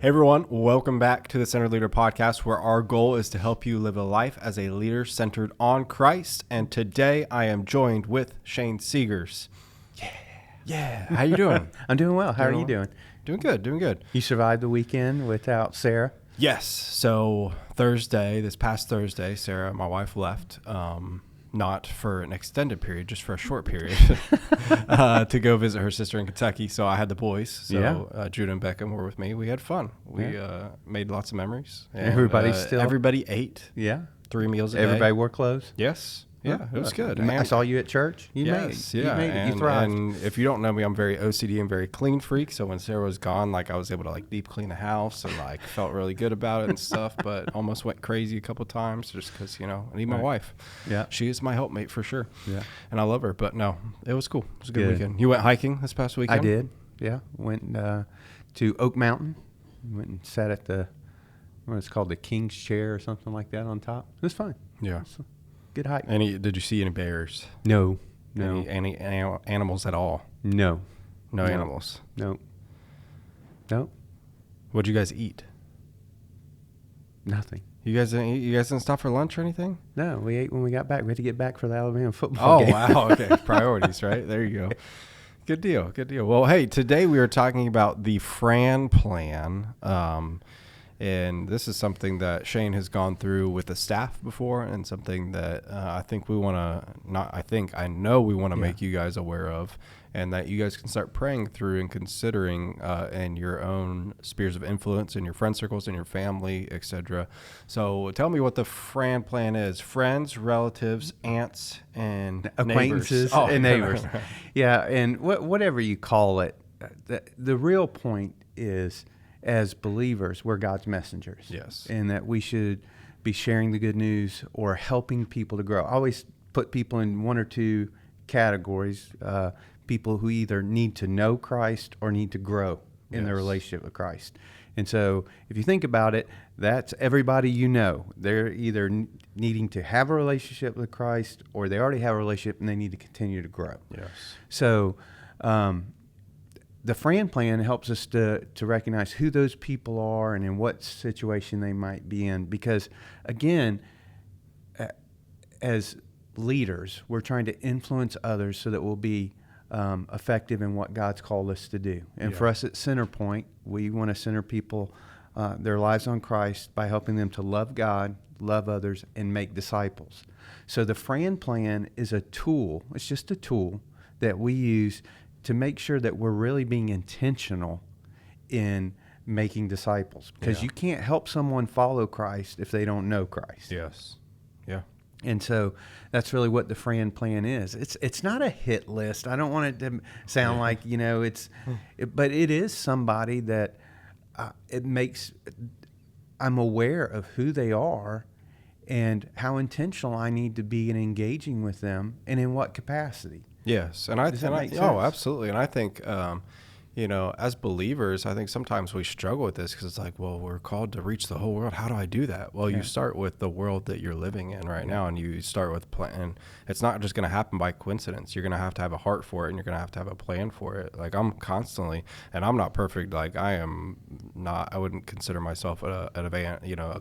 Hey everyone, welcome back to the Center Leader Podcast, where our goal is to help you live a life as a leader centered on Christ. And today I am joined with Shane Segars. Yeah. How you doing? I'm doing well. How are you doing? Doing good. You survived the weekend without Sarah? Yes. So this past Thursday, Sarah, my wife, left. Not for an extended period, just for a short period, to go visit her sister in Kentucky. So I had the boys. So Judah and Beckham were with me. We had fun. We made lots of memories. And, everybody ate. Yeah. 3 meals a day. Everybody wore clothes? Yes. Yeah, it was good. I saw you at church. You made it. You thrived. And if you don't know me, I'm very OCD and very clean freak. So when Sarah was gone, I was able to deep clean the house and felt really good about it and stuff, but almost went crazy a couple times just because, I need my wife. Yeah. She is my helpmate for sure. Yeah. And I love her, but no, it was cool. It was a good weekend. You went hiking this past weekend? I did. Yeah. Went to Oak Mountain. Went and sat at what it's called, the King's Chair or something like that on top. It was fun. Yeah. Good hike. Did you see any bears? No. Any animals at all? No. No animals? No. What'd you guys eat? Nothing. You guys didn't stop for lunch or anything? No, we ate when we got back. We had to get back for the Alabama football game. Oh, wow. Okay. Priorities, right? There you go. Good deal. Well, hey, today we are talking about the FRAN Plan. And this is something that Shane has gone through with the staff before, and something that I know we want to make you guys aware of, and that you guys can start praying through and considering in your own spheres of influence, in your friend circles, in your family, etc. So tell me what the FRAN Plan is. Friends, relatives, aunts, and acquaintances and neighbors. Yeah, and whatever you call it, the real point is, as believers, we're God's messengers. Yes. And that we should be sharing the good news or helping people to grow. I always put people in one or two categories, people who either need to know Christ or need to grow in their relationship with Christ. And so if you think about it, that's everybody you know. They're either needing to have a relationship with Christ, or they already have a relationship and they need to continue to grow. Yes. So the FRAN Plan helps us to recognize who those people are and in what situation they might be in. Because, again, as leaders, we're trying to influence others so that we'll be effective in what God's called us to do. And for us at Centerpoint, we want to center people, their lives on Christ, by helping them to love God, love others, and make disciples. So the FRAN Plan is a tool. It's just a tool that we use to make sure that we're really being intentional in making disciples. Because you can't help someone follow Christ if they don't know Christ. Yes. Yeah. And so that's really what the FRAN Plan is. It's not a hit list. I don't want it to sound like, but it is somebody that I'm aware of who they are and how intentional I need to be in engaging with them and in what capacity. Yes, absolutely. And I think, as believers, I think sometimes we struggle with this because it's like, well, we're called to reach the whole world. How do I do that? Well, you start with the world that you're living in right now, and you start with plan. It's not just going to happen by coincidence. You're going to have a heart for it, and you're going to have a plan for it. I'm constantly, and I'm not perfect. I wouldn't consider myself a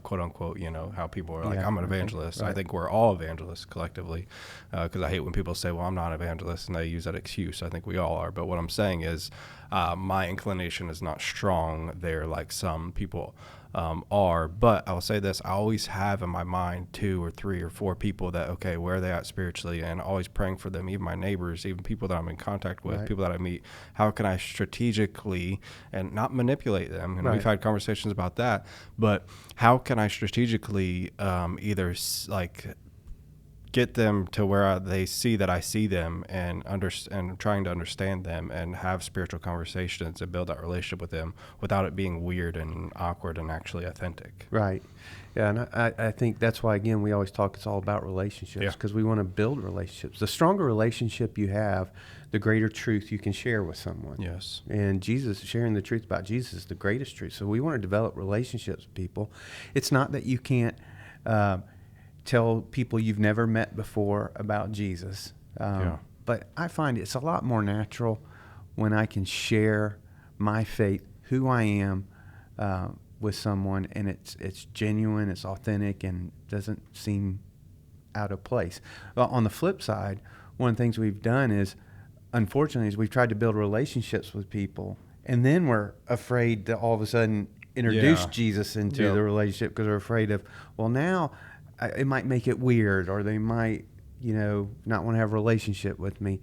quote unquote, how people are I'm an evangelist. Right. I think we're all evangelists collectively, because I hate when people say, well, I'm not an evangelist, and they use that excuse. I think we all are. But what I'm saying is, my inclination is not strong there like some people are. But I'll say this, I always have in my mind 2 or 3 or 4 people that, okay, where are they at spiritually? And always praying for them, even my neighbors, even people that I'm in contact with, people that I meet. How can I strategically, and not manipulate them? And we've had conversations about that, but how can I strategically either get them to where they see that I see them, and trying to understand them and have spiritual conversations and build that relationship with them without it being weird and awkward and actually authentic. Right. Yeah, and I think that's why, again, we always talk, it's all about relationships, because we want to build relationships. The stronger relationship you have, the greater truth you can share with someone. Yes. And sharing the truth about Jesus is the greatest truth. So we want to develop relationships with people. It's not that you can't tell people you've never met before about Jesus. But I find it's a lot more natural when I can share my faith, who I am, with someone, and it's genuine, it's authentic, and doesn't seem out of place. Well, on the flip side, one of the things we've done is, unfortunately, is we've tried to build relationships with people, and then we're afraid to all of a sudden introduce Jesus into the relationship because we're afraid of, well, now it might make it weird, or they might, not want to have a relationship with me.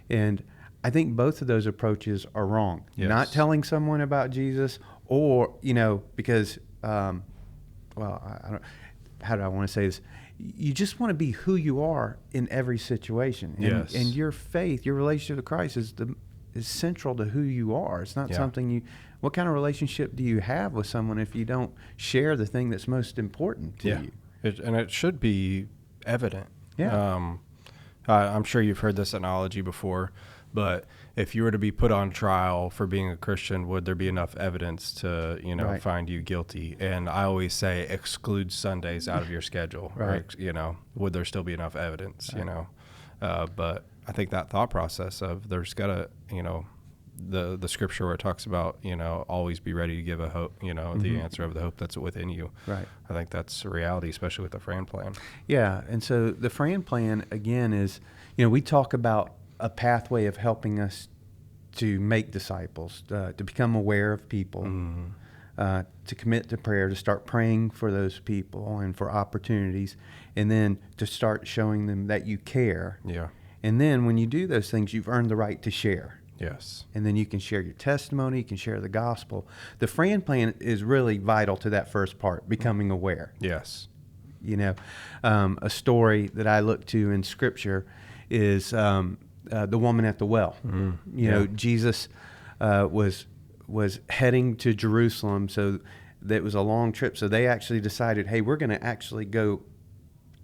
And I think both of those approaches are wrong. Yes. Not telling someone about Jesus, or, because, I don't, how do I want to say this? You just want to be who you are in every situation. And, and your faith, your relationship with Christ is central to who you are. It's not something what kind of relationship do you have with someone if you don't share the thing that's most important to you? And it should be evident. Yeah. I'm sure you've heard this analogy before, but if you were to be put on trial for being a Christian, would there be enough evidence to, find you guilty? And I always say exclude Sundays out of your schedule. Right. Would there still be enough evidence, but I think that thought process of there's gotta, the scripture where it talks about, always be ready to give a hope, the answer of the hope that's within you. Right. I think that's a reality, especially with the FRAN Plan. Yeah. And so the FRAN Plan, again, is, we talk about a pathway of helping us to make disciples, to become aware of people, to commit to prayer, to start praying for those people and for opportunities, and then to start showing them that you care. Yeah. And then when you do those things, you've earned the right to share. Yes. And then you can share your testimony, you can share the gospel. The FRAN Plan is really vital to that first part, becoming aware. Yes. A story that I look to in Scripture is the woman at the well. Jesus was heading to Jerusalem, so that was a long trip. So they actually decided, hey, we're going to actually go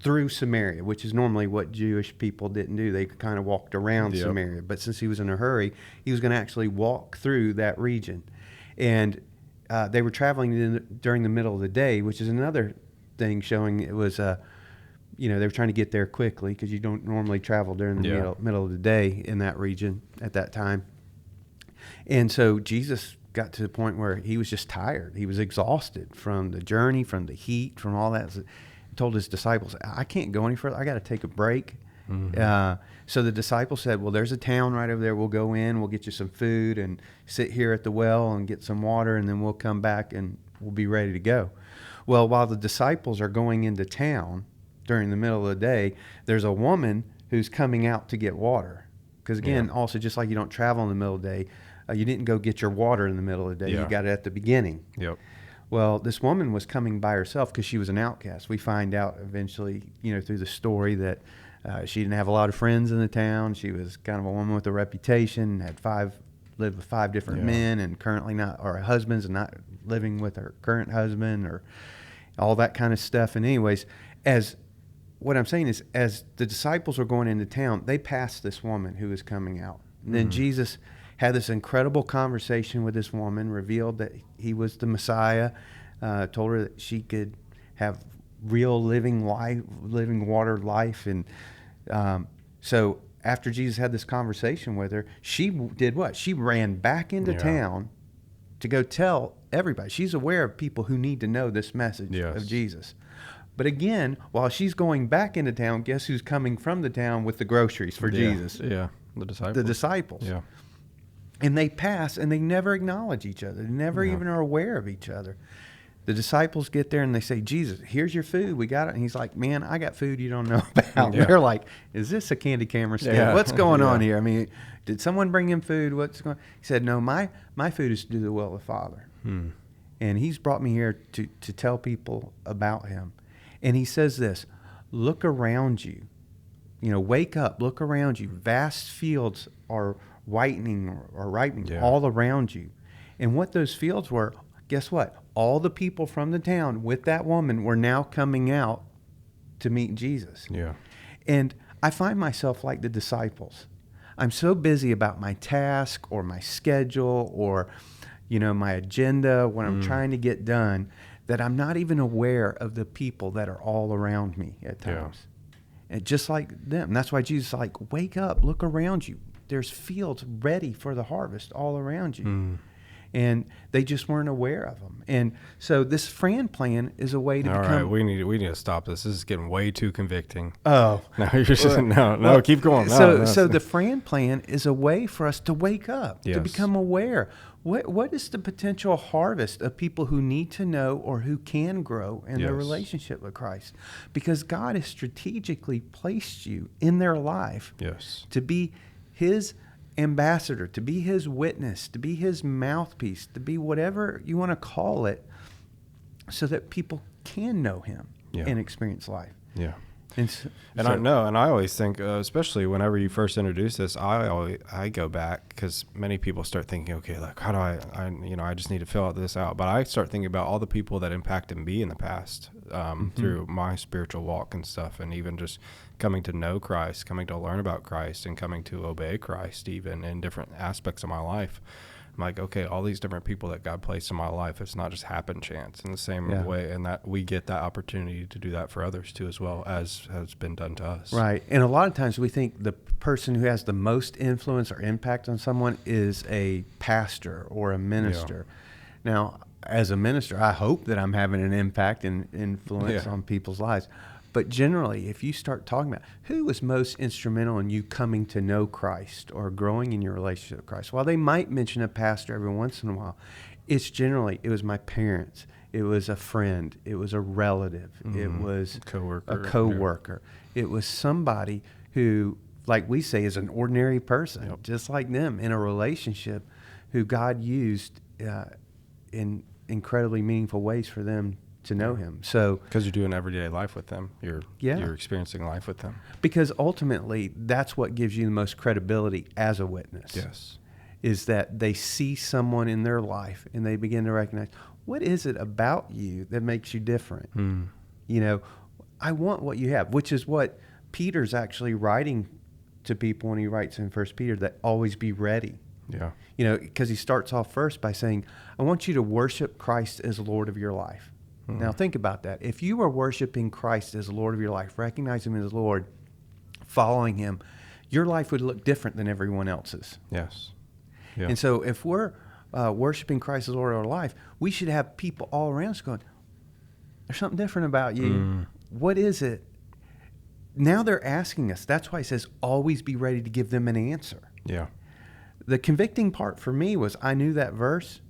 through Samaria, which is normally what Jewish people didn't do. They kind of walked around Samaria. But since he was in a hurry, he was going to actually walk through that region. And they were traveling during the middle of the day, which is another thing showing it was, they were trying to get there quickly because you don't normally travel during the middle of the day in that region at that time. And so Jesus got to the point where he was just tired. He was exhausted from the journey, from the heat, from all that. Told his disciples, I can't go any further. I got to take a break. So the disciples said, well, there's a town right over there. We'll go in, we'll get you some food and sit here at the well and get some water, and then we'll come back and we'll be ready to go. Well, while the disciples are going into town during the middle of the day, there's a woman who's coming out to get water. Because again, also just like you don't travel in the middle of the day, you didn't go get your water in the middle of the day. You got it at the beginning. Yep. Well, this woman was coming by herself because she was an outcast. We find out eventually, through the story that she didn't have a lot of friends in the town. She was kind of a woman with a reputation, lived with 5 different men, and currently her husbands, and not living with her current husband, or all that kind of stuff. And anyways, what I'm saying is, as the disciples were going into town, they passed this woman who was coming out. And then Jesus had this incredible conversation with this woman, revealed that he was the Messiah, told her that she could have real living water life. And so after Jesus had this conversation with her, she did what? She ran back into town to go tell everybody. She's aware of people who need to know this message of Jesus. But again, while she's going back into town, guess who's coming from the town with the groceries for Jesus? Yeah, the disciples. The disciples. Yeah. And they pass, and they never acknowledge each other. They never even are aware of each other. The disciples get there, and they say, Jesus, here's your food. We got it. And he's like, man, I got food you don't know about. Yeah. They're like, is this a candy camera skit? Yeah. What's going on here? I mean, did someone bring him food? What's going on? He said, no, my food is to do the will of the Father. And he's brought me here to tell people about him. And he says this, look around you. Wake up, look around you. Vast fields are whitening or ripening all around you. And what those fields were, guess what? All the people from the town with that woman were now coming out to meet Jesus. Yeah. And I find myself like the disciples. I'm so busy about my task or my schedule or, my agenda, what I'm trying to get done, that I'm not even aware of the people that are all around me at times. And just like them. That's why Jesus is like, wake up, look around you. There's fields ready for the harvest all around you. and they just weren't aware of them. And so this FRAN plan is a way to All become. right, we need to stop this. This is getting way too convicting. Oh, No, you're just no. Keep going. So the FRAN plan is a way for us to wake up, Yes. to become aware. What is the potential harvest of people who need to know or who can grow in their Yes. relationship with Christ? Because God has strategically placed you in their life Yes. to be His ambassador, to be His witness, to be His mouthpiece, to be whatever you want to call it, so that people can know Him and experience life. Yeah. And I always think, especially whenever you first introduce this, I go back because many people start thinking, okay, like how do I just need to fill this out. But I start thinking about all the people that impacted me in the past through my spiritual walk and stuff, and even just coming to know Christ, coming to learn about Christ, and coming to obey Christ, even in different aspects of my life. I'm like, okay, all these different people that God placed in my life, it's not just happen chance in the same way, and that we get that opportunity to do that for others too, as well as has been done to us. Right. And a lot of times we think the person who has the most influence or impact on someone is a pastor or a minister. Yeah. Now, as a minister, I hope that I'm having an impact and influence on people's lives. But generally, if you start talking about who was most instrumental in you coming to know Christ or growing in your relationship with Christ, while they might mention a pastor every once in a while, it was my parents, it was a friend, it was a relative, it was a coworker. It was somebody who, like we say, is an ordinary person, just like them, in a relationship, who God used in incredibly meaningful ways for them to know Him. So because you're doing everyday life with them, you're experiencing life with them. Because ultimately, that's what gives you the most credibility as a witness. Yes, is that they see someone in their life and they begin to recognize, what is it about you that makes you different? You know, I want what you have, which is what Peter's actually writing to people when he writes in 1 Peter, that always be ready. Yeah. You know, because he starts off first by saying, I want you to worship Christ as Lord of your life. Now think about that. If you are worshiping Christ as Lord of your life, recognize Him as Lord, following Him, your life would look different than everyone else's. Yes. Yeah. And so if we're worshiping Christ as Lord of our life, we should have people all around us going, there's something different about you. What is it? Now they're asking us. That's why it says always be ready to give them an answer. Yeah. The convicting part for me was I knew that verse,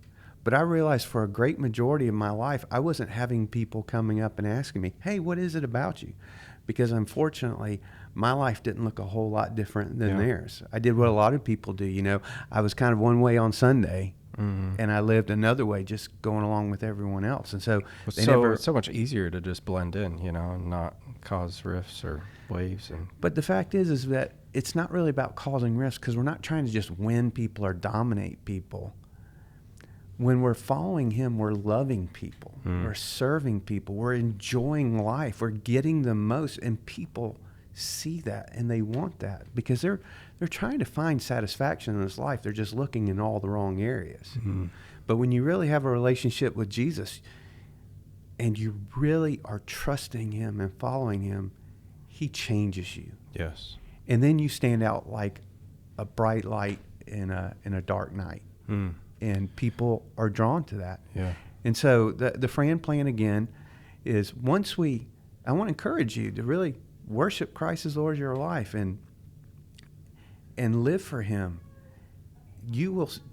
but I realized for a great majority of my life, I wasn't having people coming up and asking me, hey, what is it about you? Because unfortunately, my life didn't look a whole lot different than theirs. I did what a lot of people do. You know, I was kind of one way on Sunday, and I lived another way, just going along with everyone else. And so it's so much easier to just blend in, you know, and not cause rifts or waves. But the fact is that it's not really about causing rifts, because we're not trying to just win people or dominate people. When we're following Him, we're loving people, we're serving people, we're enjoying life, we're getting the most, and people see that and they want that because they're trying to find satisfaction in this life. They're just looking in all the wrong areas. But when you really have a relationship with Jesus and you really are trusting Him and following Him, He changes you. Yes. And then you stand out like a bright light in a dark night. And people are drawn to that. Yeah. And so the FRAN plan, again, is I want to encourage you to really worship Christ as Lord of your life and live for Him.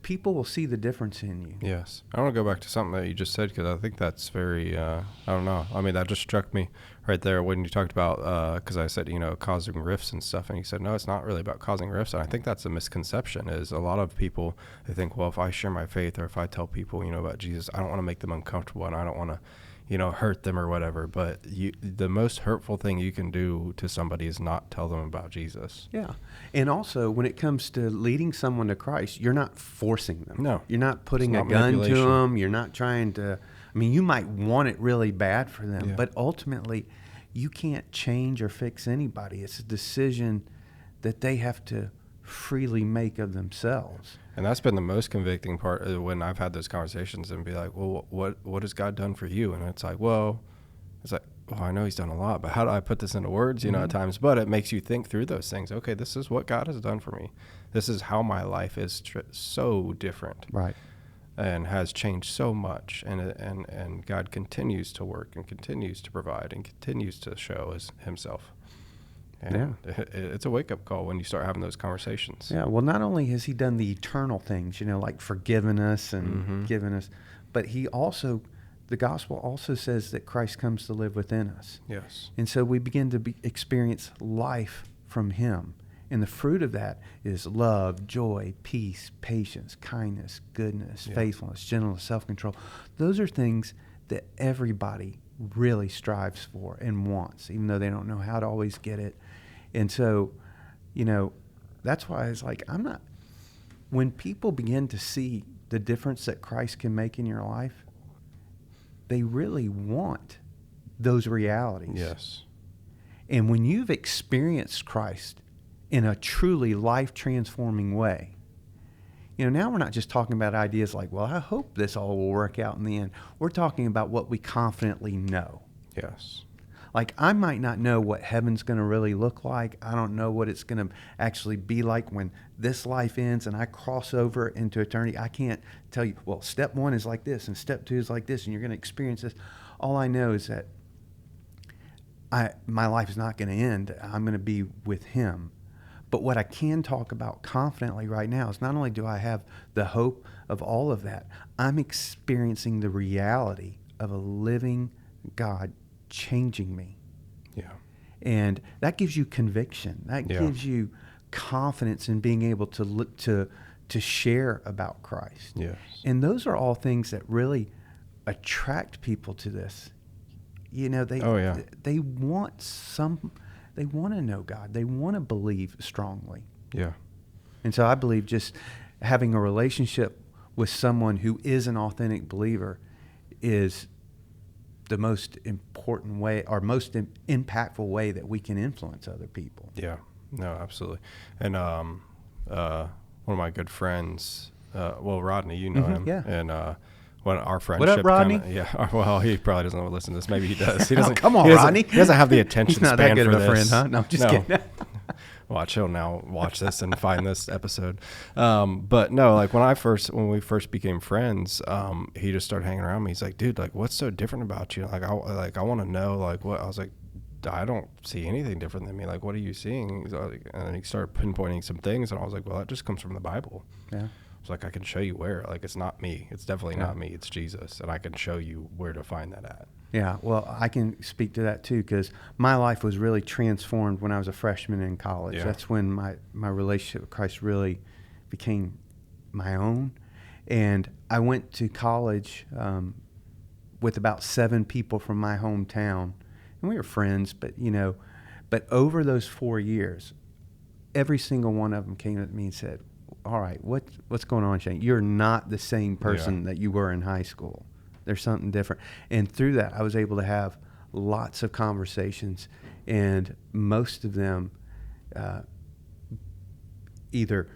People will see the difference in you. Yes. I want to go back to something that you just said, because I think that's very, I don't know. I mean, that just struck me right there when you talked about, because I said, you know, causing rifts and stuff. And you said, no, it's not really about causing rifts. And I think that's a misconception, is a lot of people, they think, well, if I share my faith or if I tell people, you know, about Jesus, I don't want to make them uncomfortable and I don't want to, you know, hurt them or whatever. But the most hurtful thing you can do to somebody is not tell them about Jesus. Yeah. And also, when it comes to leading someone to Christ, you're not forcing them. No. You're not putting a gun to them. You're not trying to, I mean, you might want it really bad for them, but ultimately, you can't change or fix anybody. It's a decision that they have to freely make of themselves. And that's been the most convicting part when I've had those conversations and be like, well, what has God done for you? And it's like, well, I know He's done a lot, but how do I put this into words, you know, at times? But it makes you think through those things. Okay, this is what God has done for me. This is how my life is so different. Right. and has changed so much, and God continues to work and continues to provide and continues to show himself. And it's a wake-up call when you start having those conversations. Yeah, well, not only has he done the eternal things, like forgiven us and given us, but the gospel also says that Christ comes to live within us. Yes. And so we begin to experience life from him. And the fruit of that is love, joy, peace, patience, kindness, goodness, faithfulness, gentleness, self-control. Those are things that everybody really strives for and wants, even though they don't know how to always get it. And so, that's why it's like, when people begin to see the difference that Christ can make in your life, they really want those realities. Yes. And when you've experienced Christ in a truly life-transforming way, now we're not just talking about ideas like, well, I hope this all will work out in the end. We're talking about what we confidently know. Yes. Like, I might not know what heaven's going to really look like. I don't know what it's going to actually be like when this life ends and I cross over into eternity. I can't tell you, well, step 1 is like this and step 2 is like this and you're going to experience this. All I know is that my life is not going to end. I'm going to be with him. But what I can talk about confidently right now is not only do I have the hope of all of that, I'm experiencing the reality of a living God changing me. Yeah. And that gives you conviction. That gives you confidence in being able to share about Christ. Yes. And those are all things that really attract people to this. They want they want to know God. They want to believe strongly. Yeah. And so I believe just having a relationship with someone who is an authentic believer is the most important way or most impactful way that we can influence other people. Yeah. No, absolutely. And one of my good friends, Rodney, you know him. Yeah. And when our friendship, what up, Rodney? Well, he probably doesn't listen to this. Maybe he does. He doesn't. Come on, Rodney. He doesn't have the attention He's not span that good for of a this. friend, huh? No, I'm just kidding. Watch, he'll now watch this and find this episode. But no, like when we first became friends, he just started hanging around me. He's like, dude, like, what's so different about you? Like, I want to know, like, what. I was like, I don't see anything different than me. Like, what are you seeing? He's like, and then he started pinpointing some things, and I was like, well, that just comes from the Bible. Yeah. It's like, I can show you where. Like, it's not me. It's definitely not me. It's Jesus, and I can show you where to find that at. Yeah, well, I can speak to that too, because my life was really transformed when I was a freshman in college. Yeah. That's when my relationship with Christ really became my own. And I went to college with about 7 people from my hometown, and we were friends, but over those 4 years, every single one of them came to me and said, all right, what's going on, Shane? You're not the same person that you were in high school. There's something different. And through that, I was able to have lots of conversations, and most of them either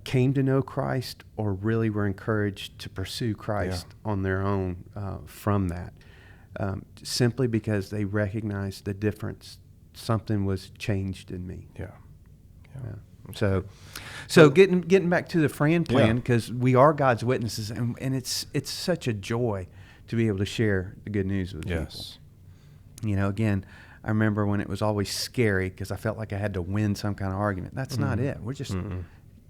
came to know Christ or really were encouraged to pursue Christ on their own from that, simply because they recognized the difference. Something was changed in me. Yeah. So getting back to the FRAN Plan, because we are God's witnesses, and it's such a joy to be able to share the good news with people. Again, I remember when it was always scary because I felt like I had to win some kind of argument. That's not it. We're just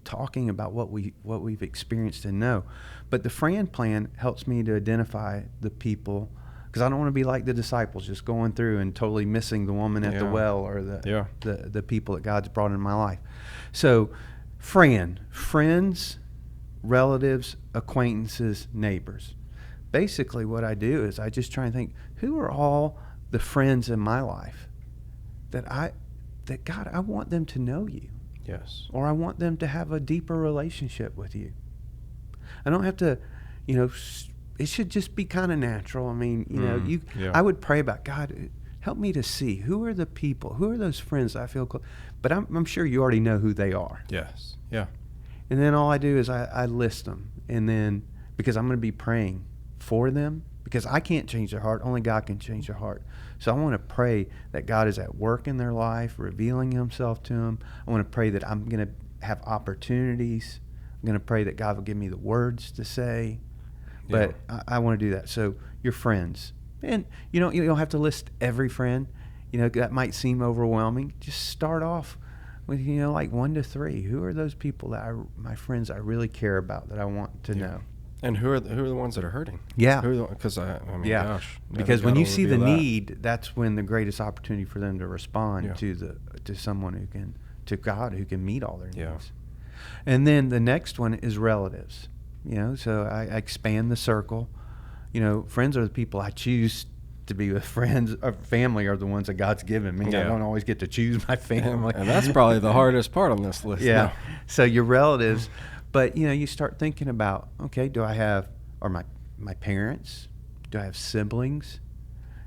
talking about what we've experienced and know. But the FRAN Plan helps me to identify the people, because I don't want to be like the disciples, just going through and totally missing the woman at the well or the people that God's brought in my life. So, FRAN, friends, relatives, acquaintances, neighbors. Basically, what I do is I just try and think, who are all the friends in my life that God, I want them to know you. Yes. Or I want them to have a deeper relationship with you. I don't have to, it should just be kind of natural. I mean, I would pray about, God, help me to see who are the people, who are those friends that I feel close. But I'm sure you already know who they are. Yes. Yeah. And then all I do is I list them. And then, because I'm going to be praying for them, because I can't change their heart. Only God can change their heart. So I want to pray that God is at work in their life, revealing himself to them. I want to pray that I'm going to have opportunities. I'm going to pray that God will give me the words to say. but I want to do that. So your friends, and you don't have to list every friend. That might seem overwhelming. Just start off with like 1 to 3. Who are those people that my friends I really care about, that I want to know? And who are the ones that are hurting? Yeah. Because gosh. Because when you see the need, that's when the greatest opportunity for them to respond to someone to God who can meet all their needs. Yeah. And then the next one is relatives. So I expand the circle. Friends are the people I choose to be with. Friends or family are the ones that God's given me. I don't always get to choose my family. And that's probably the hardest part on this list. Yeah. So your relatives, but you start thinking about, okay, do I have, or my parents, do I have siblings?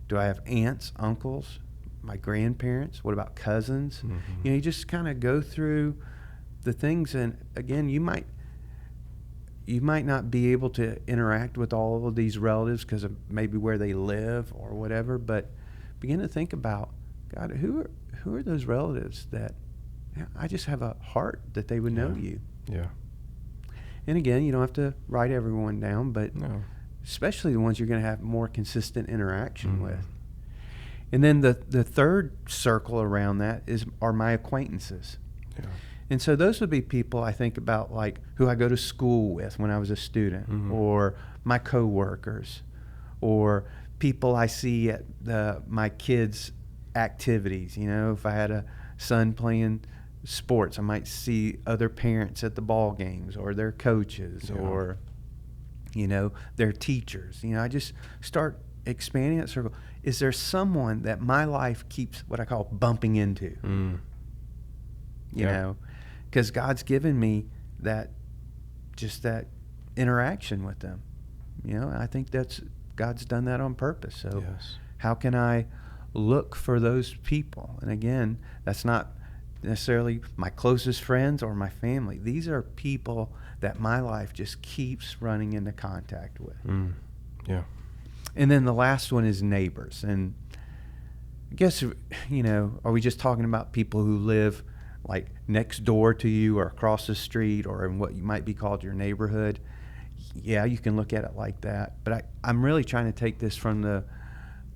Do I have aunts, uncles, my grandparents? What about cousins? Mm-hmm. You just kind of go through the things, and again, you might not be able to interact with all of these relatives because of maybe where they live or whatever, but begin to think about, God, who are those relatives that I just have a heart that they would know you. Yeah. And again, you don't have to write everyone down, but especially the ones you're going to have more consistent interaction with. And then the third circle around that are my acquaintances. Yeah. And so those would be people I think about, like who I go to school with when I was a student, or my coworkers, or people I see at my kids' activities. If I had a son playing sports, I might see other parents at the ball games, or their coaches, or their teachers. I just start expanding that circle. Is there someone that my life keeps what I call bumping into? Because God's given me that interaction with them. I think God's done that on purpose. So how can I look for those people? And again, that's not necessarily my closest friends or my family. These are people that my life just keeps running into contact with. Yeah. And then the last one is neighbors. And I guess, are we just talking about people who live like next door to you or across the street or in what you might be called your neighborhood? Yeah, you can look at it like that. But I'm really trying to take this from the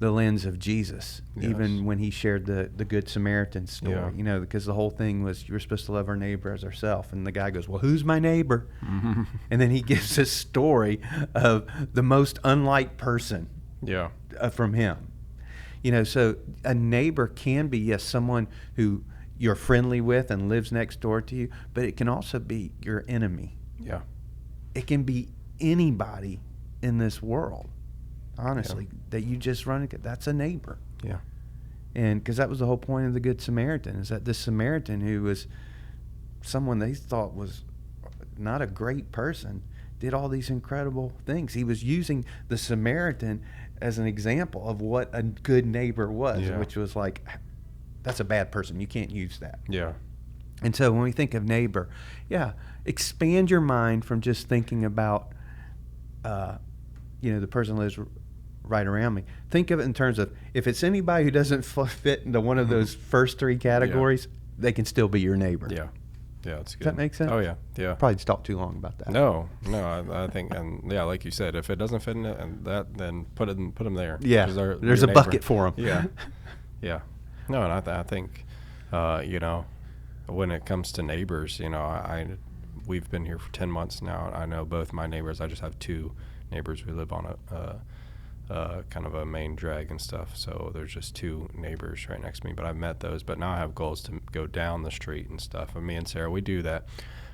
lens of Jesus, even when he shared the Good Samaritan story, because the whole thing was you're supposed to love our neighbor as ourselves. And the guy goes, well, who's my neighbor? And then he gives this story of the most unlike person from him. So a neighbor can be, someone who you're friendly with and lives next door to you, but it can also be your enemy. Yeah. It can be anybody in this world. Honestly, that you just run into, that's a neighbor. Yeah. And because that was the whole point of the Good Samaritan, is that this Samaritan, who was someone they thought was not a great person, did all these incredible things. He was using the Samaritan as an example of what a good neighbor was, which was like, that's a bad person. You can't use that. Yeah. And so when we think of neighbor, expand your mind from just thinking about, the person lives right around me. Think of it in terms of, if it's anybody who doesn't fit into one of those first 3 categories, they can still be your neighbor. Yeah. Yeah, that's good. Does that make sense? Oh, yeah. Yeah. Probably just talked too long about that. No, I think, and like you said, if it doesn't fit in it, and that, then put them there. Yeah. There's a bucket for them. Yeah. Yeah. No, and I think, when it comes to neighbors, we've been here for 10 months now. And I know both my neighbors. I just have 2 neighbors. We live on a kind of a main drag and stuff, so there's just 2 neighbors right next to me, but I've met those. But now I have goals to go down the street and stuff, and me and Sarah, we do that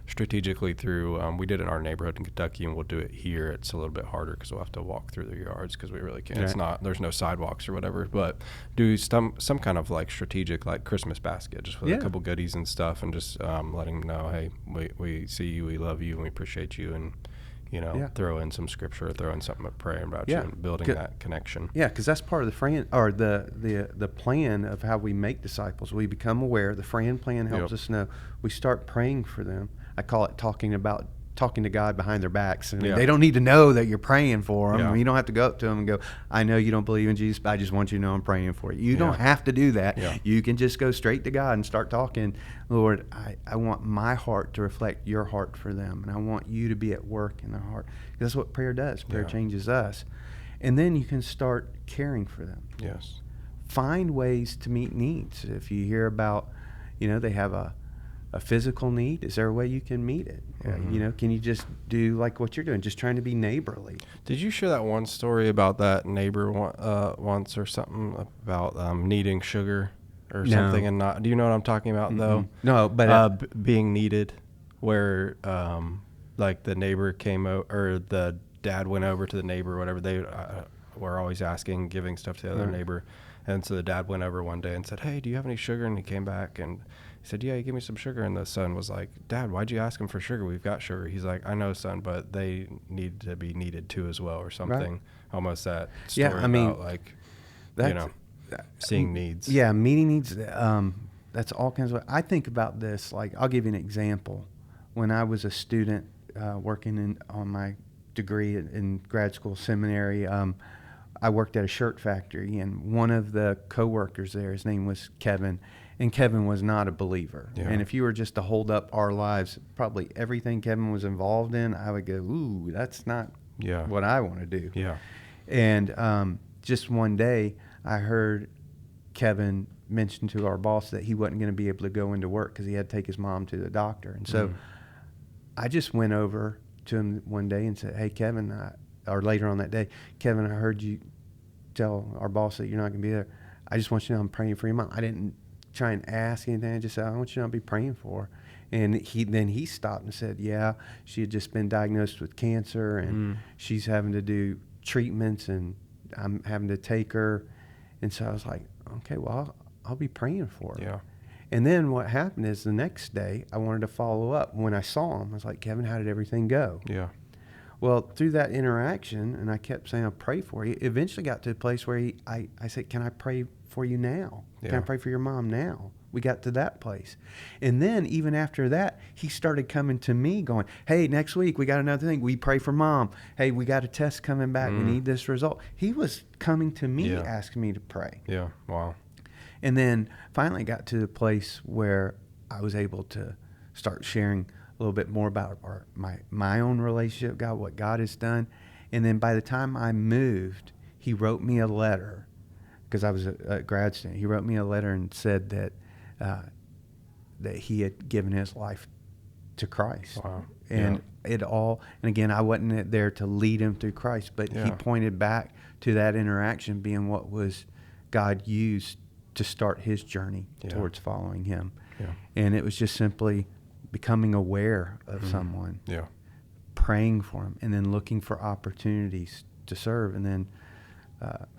strategically through, we did it in our neighborhood in Kentucky, and we'll do it here. It's a little bit harder because we'll have to walk through the yards because we really can't. Right. There's no sidewalks or whatever, but do some kind of like strategic, like Christmas basket, just with a couple goodies and stuff, and just letting them know, hey, we see you, we love you, and we appreciate you, and throw in some scripture, throw in something, praying about you, and building that connection. Yeah, because that's part of the FRAN, or the plan of how we make disciples. We become aware. The FRAN plan helps us know. We start praying for them. I call it talking about talking to God behind their backs. I mean, they don't need to know that you're praying for them. You don't have to go up to them and go, I know you don't believe in Jesus, but I just want you to know I'm praying for you. You don't have to do that. You can just go straight to God and start talking, Lord, I want my heart to reflect your heart for them, and I want you to be at work in their heart. That's what prayer does. Prayer changes us. And then you can start caring for them. Yes. Find ways to meet needs. If you hear about, they have a physical need, is there a way you can meet it? Can you just do like what you're doing, just trying to be neighborly? Did you share that one story about that neighbor once or something about needing sugar or something? And not, do you know what I'm talking about though? No, but being needed, where like the neighbor came over, or the dad went over to the neighbor or whatever. They were always asking, giving stuff to the other neighbor. And so the dad went over one day and said, hey, do you have any sugar? And he came back and he said, yeah, he gave me some sugar. And the son was like, Dad, why'd you ask him for sugar? We've got sugar. He's like, I know, son, but they need to be needed too as well, or something. Right. Almost that story about like, seeing needs. Yeah, meeting needs. That's all kinds of. I think about this, like, I'll give you an example. When I was a student working on my degree in grad school seminary, I worked at a shirt factory, and one of the coworkers there, his name was Kevin, and Kevin was not a believer. Yeah. And if you were just to hold up our lives, probably everything Kevin was involved in, I would go, ooh, that's not what I want to do. Yeah. And just one day, I heard Kevin mention to our boss that he wasn't going to be able to go into work because he had to take his mom to the doctor. And so I just went over to him one day and said, hey, Kevin, or later on that day, Kevin, I heard you tell our boss that you're not going to be there. I just want you to know I'm praying for your mom. I didn't try and ask anything. I just said, I want you to know I'll be praying for her. And he stopped and said, yeah, she had just been diagnosed with cancer, and she's having to do treatments, and I'm having to take her. And so I was like, okay, well, I'll be praying for her. Yeah. And then what happened is the next day I wanted to follow up. When I saw him, I was like, Kevin, how did everything go? Yeah. Well, through that interaction, and I kept saying, I'll pray for you, eventually got to a place where I said, can I pray for you now? Yeah. Can I pray for your mom now? We got to that place. And then even after that, he started coming to me going, hey, next week we got another thing. We pray for mom. Hey, we got a test coming back. We need this result. He was coming to me asking me to pray. Yeah, wow. And then finally got to the place where I was able to start sharing a little bit more about my own relationship with God, what God has done. And then by the time I moved, he wrote me a letter, because I was a grad student. He wrote me a letter and said that he had given his life to Christ. Wow. And and again, I wasn't there to lead him through Christ, but he pointed back to that interaction being what was God used to start his journey towards following him. Yeah. And it was just simply becoming aware of someone, praying for them, and then looking for opportunities to serve. And then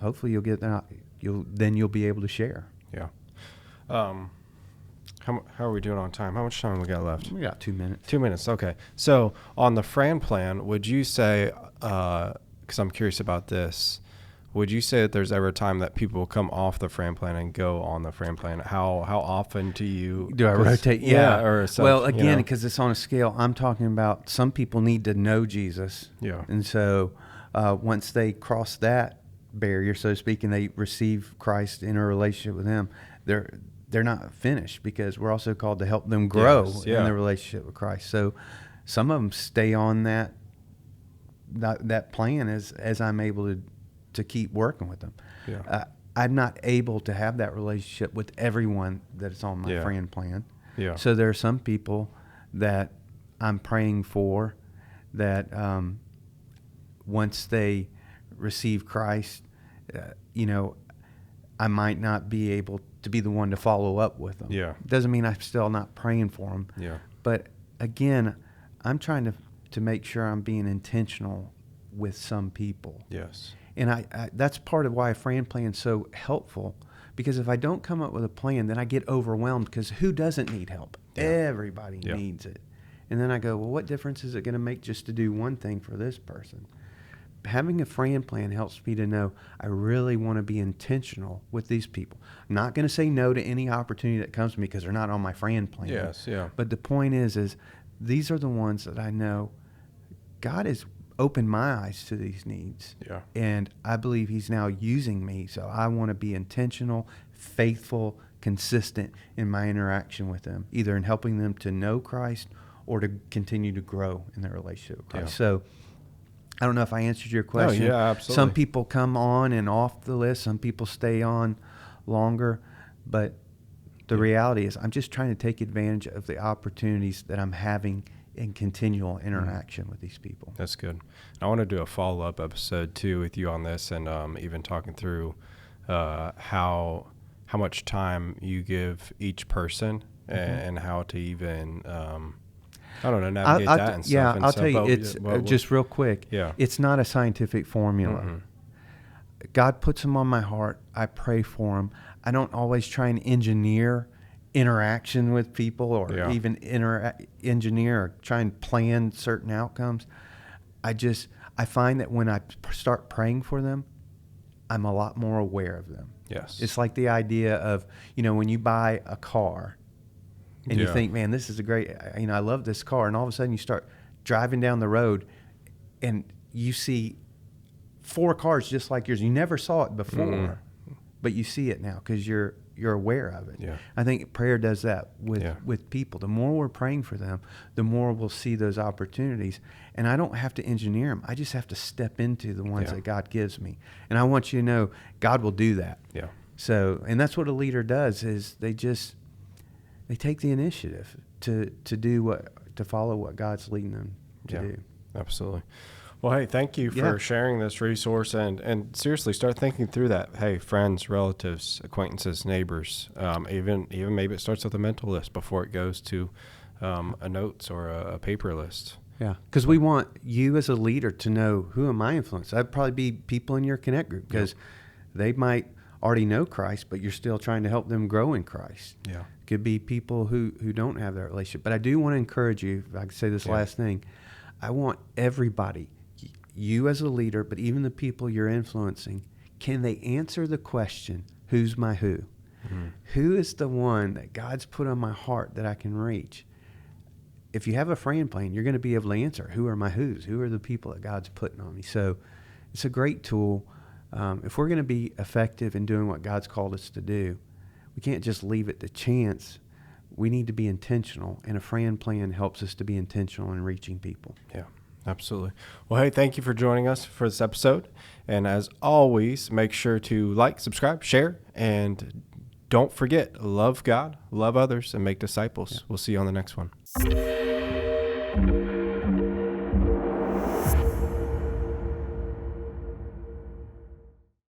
hopefully you'll be able to share. Yeah. How are we doing on time? How much time have we got left? We got 2 minutes. 2 minutes. Okay. So on the FRAN plan, would you say, because I'm curious about this, would you say that there's ever a time that people will come off the FRAN plan and go on the FRAN plan? How often do I rotate? Yeah. Well, again, because it's on a scale, I'm talking about some people need to know Jesus. Yeah. And so once they cross that barrier, so to speak, and they receive Christ in a relationship with him, they're not finished, because we're also called to help them grow in their relationship with Christ. So some of them stay on that plan as I'm able to keep working with them. Yeah. I'm not able to have that relationship with everyone that's on my FRAN plan. Yeah. So there are some people that I'm praying for that once they receive Christ, I might not be able to be the one to follow up with them. Yeah. Doesn't mean I'm still not praying for them. Yeah. But again, I'm trying to make sure I'm being intentional with some people. Yes. And I that's part of why a FRAN plan is so helpful, because if I don't come up with a plan, then I get overwhelmed, because who doesn't need help? Yeah. Everybody needs it. And then I go, well, what difference is it going to make just to do one thing for this person? Having a FRAN plan helps me to know I really want to be intentional with these people. I'm not going to say no to any opportunity that comes to me because they're not on my FRAN plan. Yes, yeah. But the point is these are the ones that I know God has opened my eyes to these needs. Yeah. And I believe he's now using me. So I want to be intentional, faithful, consistent in my interaction with them, either in helping them to know Christ or to continue to grow in their relationship with Christ. Yeah. So I don't know if I answered your question. No, yeah, absolutely. Some people come on and off the list. Some people stay on longer. But the reality is I'm just trying to take advantage of the opportunities that I'm having in continual interaction with these people. That's good. I want to do a follow-up episode too with you on this, and even talking through how much time you give each person and how to even navigate that and stuff. Yeah, and I'll so, tell you, it's just real quick. Yeah, it's not a scientific formula. Mm-hmm. God puts them on my heart. I pray for them. I don't always try and engineer interaction with people or even engineer or try and plan certain outcomes. I find that when I start praying for them, I'm a lot more aware of them. Yes. It's like the idea of, when you buy a car and you think, man, this is a great, I love this car. And all of a sudden you start driving down the road and you see 4 cars just like yours. You never saw it before, but you see it now because you're aware of it. Yeah. I think prayer does that with people. The more we're praying for them, the more we'll see those opportunities. And I don't have to engineer them. I just have to step into the ones that God gives me. And I want you to know God will do that. Yeah. So, and that's what a leader does is they take the initiative to follow what God's leading them to do. Absolutely. Well, hey, thank you for sharing this resource, and seriously, start thinking through that. Hey, friends, relatives, acquaintances, neighbors, even maybe it starts with a mental list before it goes to a notes or a paper list. Yeah, because we want you as a leader to know, who am I influencing? That'd probably be people in your Connect group because they might already know Christ, but you're still trying to help them grow in Christ. Yeah. Could be people who don't have that relationship. But I do want to encourage you, if I could say this last thing, I want everybody, you as a leader, but even the people you're influencing, can they answer the question, who's my who? Mm-hmm. Who is the one that God's put on my heart that I can reach? If you have a FRAN plan, you're going to be able to answer, who are my who's? Who are the people that God's putting on me? So it's a great tool. If we're going to be effective in doing what God's called us to do, we can't just leave it to chance. We need to be intentional, and a FRAN plan helps us to be intentional in reaching people. Yeah. Absolutely. Well, hey, thank you for joining us for this episode. And as always, make sure to like, subscribe, share, and don't forget, love God, love others, and make disciples. Yeah. We'll see you on the next one.